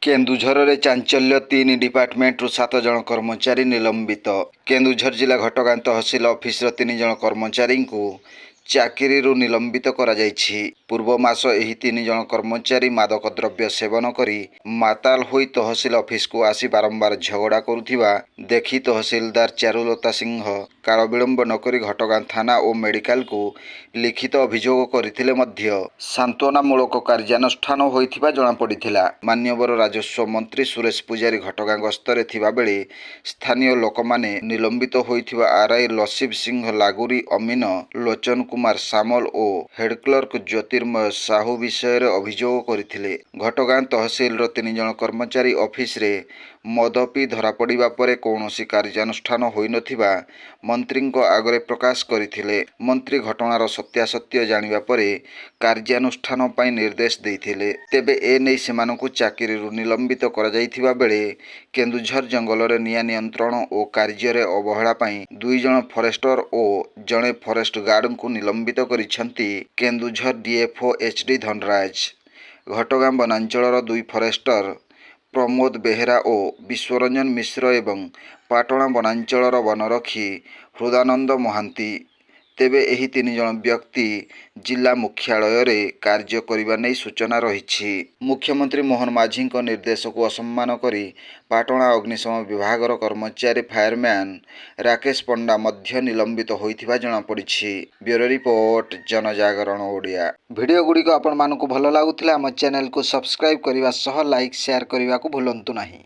केन्दुझर चांचल्य 3 डिपार्टमेंट्रु 7 जन कर्मचारी निलंबित। केन्दुझर जिला घटगां तहसिल ऑफिस 3 जन कर्मचारी को चाकरी निलंबित करा जायछि। पूर्व मास एही 3 जन कर्मचारी मादक द्रव्य सेवन करी माताल होई तहसिल ऑफिस को आसी बारंबार झगड़ा करुथिबा देखि तहसिलदार चारुलता सिंह काल विलंब नकरी घटगां थाना और मेडिकल को लिखित अभियोग करथिले मध्य सांत्वनामूलक कार्यानुष्ठान होइथिबा जणा पड़िथिला। मान्यवर राजस्व मंत्री सुरेश पुजारी घटगां गस्तरे थिबा बेले स्थानीय लोकमाने निलंबित होइथिबा आरआई लसीब सिंह लागुरी अमीन लोचन कुमार सामल और हेड क्लर्क ज्योतिर्मय साहू विषय अभियोग करथिले। घटगां तहसिल 3 जन कर्मचारी ऑफिस रे मद पी धरा पड़िबा परे कौनसी कार्यानुष्ठान होई नथिबा मंत्री आगरे प्रकाश करथिले। मंत्री घटनार सत्यासत्य जानिबा परे कार्यानुष्ठान पई निर्देश देथिले। तेबे ए नै सेमानकु चाकरीरु निलंबित करा जायथिबा बेले केन्दुझर जंगल रे निया नियंत्रण और कार्य रे अवहेला पई 2 जन फॉरेस्टर और जणे फॉरेस्ट गार्ड को निलंबित करिसंती केन्दुझर डीएफओ एचडी धनराज। घटगां वनांचलर 2 फॉरेस्टर प्रमोद बेहेरा और विश्वरंजन मिश्र एवं पाटणा वनांचलर वनरक्षी हृदानंद महांती। तेबे एही 3 जन व्यक्ति जिला मुख्यालय रे कार्य करिबा नै सूचना रहिछि। मुख्यमंत्री मोहन माझी निर्देश को असम्मान करी पाटणा अग्निशम विभागर कर्मचारी फायरमैन राकेश पंडा मध्य निलंबित होइथिबा जणा पड़िछि। ब्यूरो रिपोर्ट जनजागरण ओडिया। वीडियो गुड़िक आपण मानकु भल लागुथिला हम चैनल को सब्सक्राइब करिवा सह लाइक शेयर करिवा को भूलंतु नाही।